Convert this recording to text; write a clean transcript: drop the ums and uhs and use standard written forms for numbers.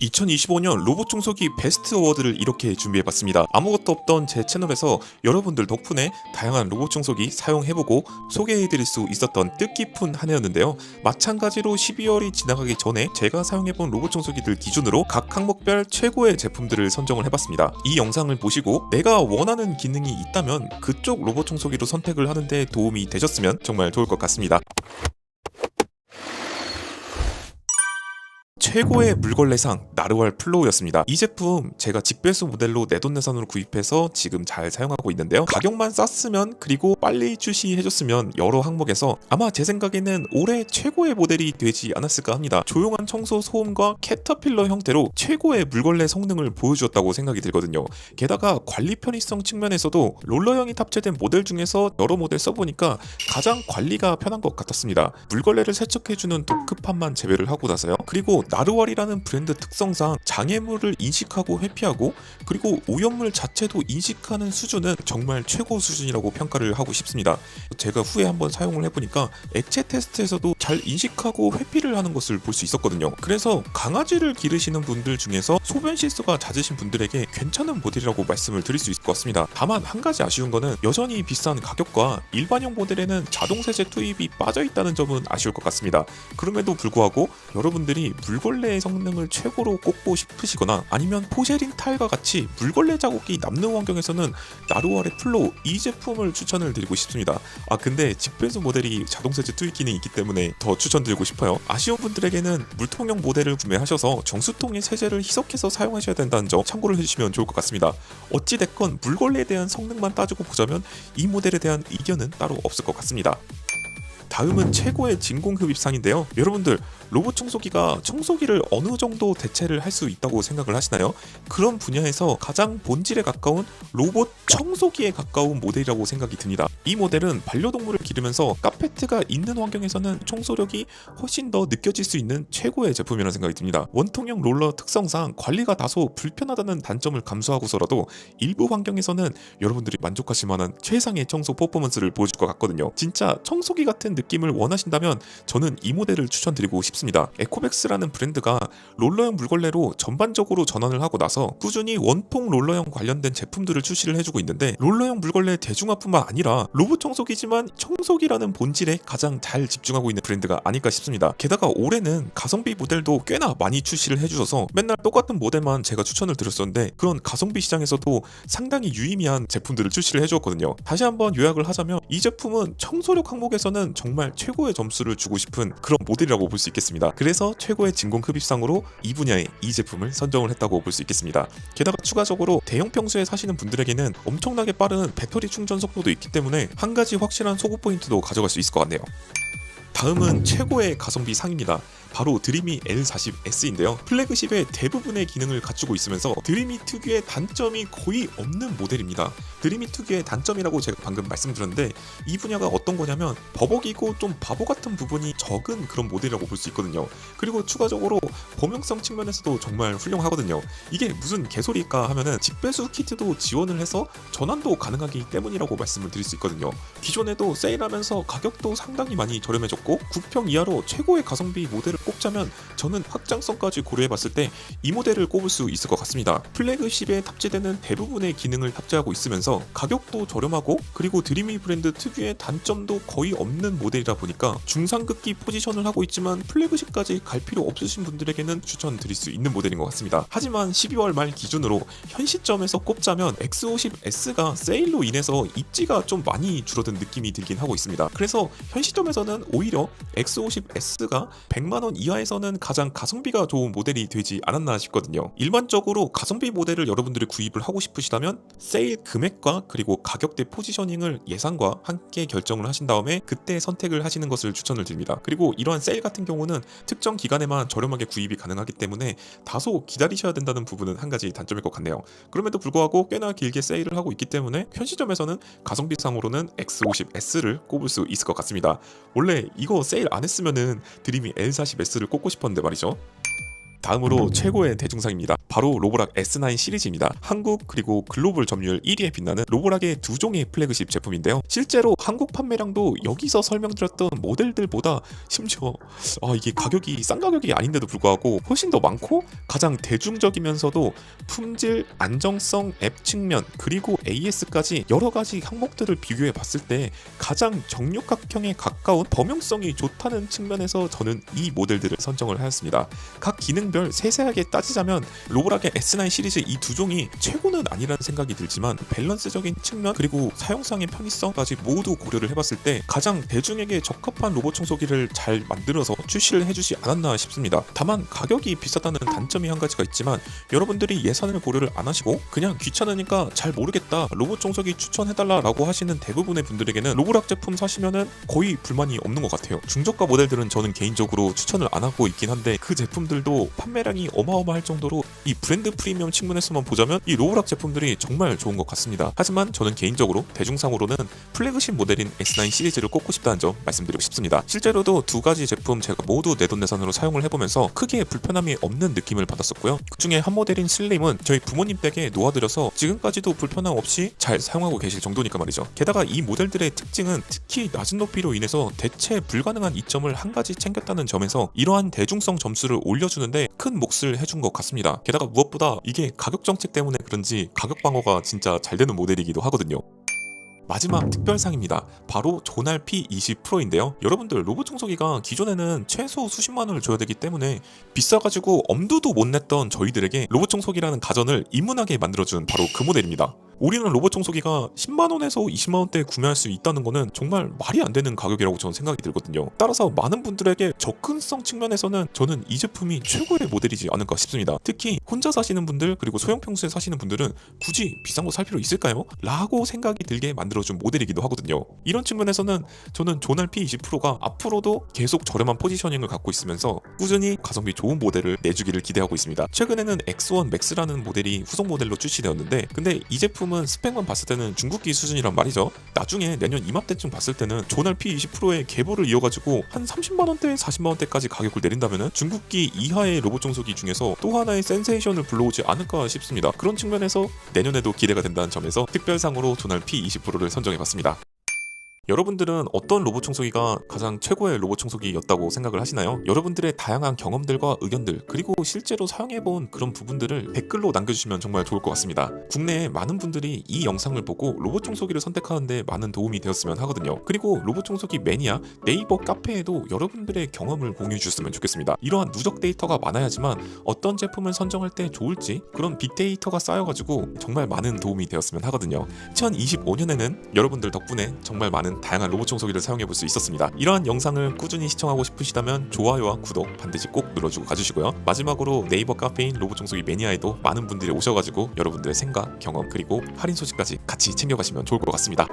2025년 로봇 청소기 베스트 어워드를 이렇게 준비해봤습니다. 아무것도 없던 제 채널에서 여러분들 덕분에 다양한 로봇 청소기 사용해보고 소개해드릴 수 있었던 뜻깊은 한 해였는데요. 마찬가지로 12월이 지나가기 전에 제가 사용해본 로봇 청소기들 기준으로 각 항목별 최고의 제품들을 선정을 해봤습니다. 이 영상을 보시고 내가 원하는 기능이 있다면 그쪽 로봇 청소기로 선택을 하는데 도움이 되셨으면 정말 좋을 것 같습니다. 최고의 물걸레상 나르왈 플로우였습니다. 이 제품 제가 직배수 모델로 내돈내산으로 구입해서 지금 잘 사용하고 있는데요. 가격만 쌌으면 그리고 빨리 출시해줬으면 여러 항목에서 아마 제 생각에는 올해 최고의 모델이 되지 않았을까 합니다. 조용한 청소 소음과 캐터필러 형태로 최고의 물걸레 성능을 보여주었다고 생각이 들거든요. 게다가 관리 편의성 측면에서도 롤러형이 탑재된 모델 중에서 여러 모델 써보니까 가장 관리가 편한 것 같았습니다. 물걸레를 세척해주는 도크판만 제외를 하고 나서요. 그리고 나르왈이라는 브랜드 특성상 장애물을 인식하고 회피하고 그리고 오염물 자체도 인식하는 수준은 정말 최고 수준이라고 평가를 하고 싶습니다. 제가 후에 한번 사용을 해보니까 액체 테스트에서도 잘 인식하고 회피를 하는 것을 볼 수 있었거든요. 그래서 강아지를 기르시는 분들 중에서 소변 실수가 잦으신 분들에게 괜찮은 모델이라고 말씀을 드릴 수 있을 것 같습니다. 다만 한 가지 아쉬운 거는 여전히 비싼 가격과 일반형 모델에는 자동 세제 투입이 빠져있다는 점은 아쉬울 것 같습니다. 그럼에도 불구하고 여러분들이 물걸레의 성능을 최고로 꼽고 싶으시거나 아니면 포쉐링 타일과 같이 물걸레 자국이 남는 환경에서는 나르왈의 플로우 이 제품을 추천을 드리고 싶습니다. 근데 직배수 모델이 자동세제 투입 기능이 있기 때문에 더 추천드리고 싶어요. 아쉬운 분들에게는 물통형 모델을 구매하셔서 정수통에 세제를 희석해서 사용하셔야 된다는 점 참고를 해주시면 좋을 것 같습니다. 어찌됐건 물걸레에 대한 성능만 따지고 보자면 이 모델에 대한 이견은 따로 없을 것 같습니다. 다음은 최고의 진공흡입상인데요. 여러분들 로봇 청소기가 청소기를 어느 정도 대체를 할 수 있다고 생각을 하시나요? 그런 분야에서 가장 본질에 가까운 로봇 청소기에 가까운 모델이라고 생각이 듭니다. 이 모델은 반려동물을 기르면서 카페트가 있는 환경에서는 청소력이 훨씬 더 느껴질 수 있는 최고의 제품이라는 생각이 듭니다. 원통형 롤러 특성상 관리가 다소 불편하다는 단점을 감수하고서라도 일부 환경에서는 여러분들이 만족하실 만한 최상의 청소 퍼포먼스를 보여줄 것 같거든요. 진짜 청소기 같은 느낌을 원하신다면 저는 이 모델을 추천드리고 싶습니다. 에코백스라는 브랜드가 롤러형 물걸레로 전반적으로 전환을 하고 나서 꾸준히 원통 롤러형 관련된 제품들을 출시를 해주고 있는데 롤러형 물걸레 대중화뿐만 아니라 로봇 청소기지만 청소기라는 본질에 가장 잘 집중하고 있는 브랜드가 아닐까 싶습니다. 게다가 올해는 가성비 모델도 꽤나 많이 출시를 해주셔서 맨날 똑같은 모델만 제가 추천을 드렸었는데 그런 가성비 시장에서도 상당히 유의미한 제품들을 출시를 해주었거든요. 다시 한번 요약을 하자면 이 제품은 청소력 항목에서는 정말 최고의 점수를 주고 싶은 그런 모델이라고 볼 수 있겠습니다. 그래서 최고의 진공흡입상으로 이 분야의 이 제품을 선정을 했다고 볼 수 있겠습니다. 게다가 추가적으로 대형 평수에 사시는 분들에게는 엄청나게 빠른 배터리 충전 속도도 있기 때문에 한 가지 확실한 소구 포인트도 가져갈 수 있을 것 같네요. 다음은 최고의 가성비 상입니다. 바로 드림이 L40S인데요. 플래그십의 대부분의 기능을 갖추고 있으면서 드림이 특유의 단점이 거의 없는 모델입니다. 드림이 특유의 단점이라고 제가 방금 말씀드렸는데 이 분야가 어떤 거냐면 버벅이고 좀 바보 같은 부분이 적은 그런 모델이라고 볼 수 있거든요. 그리고 추가적으로 범용성 측면에서도 정말 훌륭하거든요. 이게 무슨 개소리일까 하면은 직배수 키트도 지원을 해서 전환도 가능하기 때문이라고 말씀을 드릴 수 있거든요. 기존에도 세일하면서 가격도 상당히 많이 저렴해졌고 9평 이하로 최고의 가성비 모델을 꼽자면 저는 확장성까지 고려해봤을 때 이 모델을 꼽을 수 있을 것 같습니다. 플래그십에 탑재되는 대부분의 기능을 탑재하고 있으면서 가격도 저렴하고 그리고 드림이 브랜드 특유의 단점도 거의 없는 모델이다 보니까 중상급기 포지션을 하고 있지만 플래그십까지 갈 필요 없으신 분들에게는 추천드릴 수 있는 모델인 것 같습니다. 하지만 12월 말 기준으로 현 시점에서 꼽자면 X50S가 세일로 인해서 입지가 좀 많이 줄어든 느낌이 들긴 하고 있습니다. 그래서 현 시점에서는 오히려 X50S가 100만원 이하에서는 가장 가성비가 좋은 모델이 되지 않았나 싶거든요. 일반적으로 가성비 모델을 여러분들이 구입을 하고 싶으시다면 세일 금액과 그리고 가격대 포지셔닝을 예상과 함께 결정을 하신 다음에 그때 선택을 하시는 것을 추천을 드립니다. 그리고 이러한 세일 같은 경우는 특정 기간에만 저렴하게 구입이 가능하기 때문에 다소 기다리셔야 된다는 부분은 한 가지 단점일 것 같네요. 그럼에도 불구하고 꽤나 길게 세일을 하고 있기 때문에 현 시점에서는 가성비상으로는 X50S를 꼽을 수 있을 것 같습니다. 원래 이거 세일 안 했으면은 드림이 L40S를 꼽고 싶었는데 말이죠. 다음으로 최고의 대중상입니다. 바로 로보락 S9 시리즈입니다. 한국 그리고 글로벌 점유율 1위에 빛나는 로보락의 두 종의 플래그십 제품인데요. 실제로 한국 판매량도 여기서 설명드렸던 모델들보다 심지어 이게 가격이 싼 가격이 아닌데도 불구하고 훨씬 더 많고 가장 대중적이면서도 품질, 안정성, 앱 측면 그리고 AS까지 여러 가지 항목들을 비교해 봤을 때 가장 정육각형에 가까운 범용성이 좋다는 측면에서 저는 이 모델들을 선정을 하였습니다. 각 기능별 세세하게 따지자면 로보락의 S9 시리즈 이 두 종이 최고는 아니라는 생각이 들지만 밸런스적인 측면 그리고 사용상의 편의성까지 모두 고려를 해봤을 때 가장 대중에게 적합한 로봇 청소기를 잘 만들어서 출시를 해주지 않았나 싶습니다. 다만 가격이 비싸다는 단점이 한 가지가 있지만 여러분들이 예산을 고려를 안 하시고 그냥 귀찮으니까 잘 모르겠다 로봇 청소기 추천해달라 라고 하시는 대부분의 분들에게는 로보락 제품 사시면은 거의 불만이 없는 것 같아요. 중저가 모델들은 저는 개인적으로 추천을 안 하고 있긴 한데 그 제품들도 판매량이 어마어마할 정도로 이 브랜드 프리미엄 측면에서만 보자면 이 로보락 제품들이 정말 좋은 것 같습니다. 하지만 저는 개인적으로 대중상으로는 플래그십 모델인 S9 시리즈를 꼽고 싶다는 점 말씀드리고 싶습니다. 실제로도 두 가지 제품 제가 모두 내돈내산으로 사용을 해보면서 크게 불편함이 없는 느낌을 받았었고요. 그 중에 한 모델인 슬림은 저희 부모님 댁에 놓아드려서 지금까지도 불편함 없이 잘 사용하고 계실 정도니까 말이죠. 게다가 이 모델들의 특징은 특히 낮은 높이로 인해서 대체 불가능한 이점을 한 가지 챙겼다는 점에서 이러한 대중성 점수를 올려주는데 큰 몫을 해준 것 같습니다. 게다가 무엇보다 이게 가격 정책 때문에 그런지 가격 방어가 진짜 잘 되는 모델이기도 하거든요. 마지막 특별상입니다. 바로 조날 P20 프로인데요. 여러분들 로봇 청소기가 기존에는 최소 수십만 원을 줘야 되기 때문에 비싸가지고 엄두도 못 냈던 저희들에게 로봇 청소기라는 가전을 입문하게 만들어준 바로 그 모델입니다. 우리는 로봇 청소기가 10만원에서 20만원대에 구매할 수 있다는 거는 정말 말이 안 되는 가격이라고 저는 생각이 들거든요. 따라서 많은 분들에게 접근성 측면에서는 저는 이 제품이 최고의 모델이지 않을까 싶습니다. 특히 혼자 사시는 분들 그리고 소형평수에 사시는 분들은 굳이 비싼 거 살 필요 있을까요? 라고 생각이 들게 만들어준 모델이기도 하거든요. 이런 측면에서는 저는 조날 P20 프로가 앞으로도 계속 저렴한 포지셔닝을 갖고 있으면서 꾸준히 가성비 좋은 모델을 내주기를 기대하고 있습니다. 최근에는 X1 Max라는 모델이 후속 모델로 출시되었는데 근데 이 제품 스펙만 봤을 때는 중국기 수준이란 말이죠. 나중에 내년 이맘때쯤 봤을 때는 조날 P20 프로의 계보를 이어가지고 한 30만원대, 40만원대까지 가격을 내린다면 중국기 이하의 로봇 청소기 중에서 또 하나의 센세이션을 불러오지 않을까 싶습니다. 그런 측면에서 내년에도 기대가 된다는 점에서 특별상으로 조날 P20 프로를 선정해봤습니다. 여러분들은 어떤 로봇 청소기가 가장 최고의 로봇 청소기였다고 생각을 하시나요? 여러분들의 다양한 경험들과 의견들 그리고 실제로 사용해본 그런 부분들을 댓글로 남겨주시면 정말 좋을 것 같습니다. 국내에 많은 분들이 이 영상을 보고 로봇 청소기를 선택하는데 많은 도움이 되었으면 하거든요. 그리고 로봇 청소기 매니아 네이버 카페에도 여러분들의 경험을 공유해 주셨으면 좋겠습니다. 이러한 누적 데이터가 많아야지만 어떤 제품을 선정할 때 좋을지 그런 빅데이터가 쌓여가지고 정말 많은 도움이 되었으면 하거든요. 2025년에는 여러분들 덕분에 정말 많은 다양한 로봇 청소기를 사용해볼 수 있었습니다. 이러한 영상을 꾸준히 시청하고 싶으시다면 좋아요와 구독 반드시 꼭 눌러주고 가주시고요. 마지막으로 네이버 카페인 로봇 청소기 매니아에도 많은 분들이 오셔가지고 여러분들의 생각, 경험 그리고 할인 소식까지 같이 챙겨가시면 좋을 것 같습니다.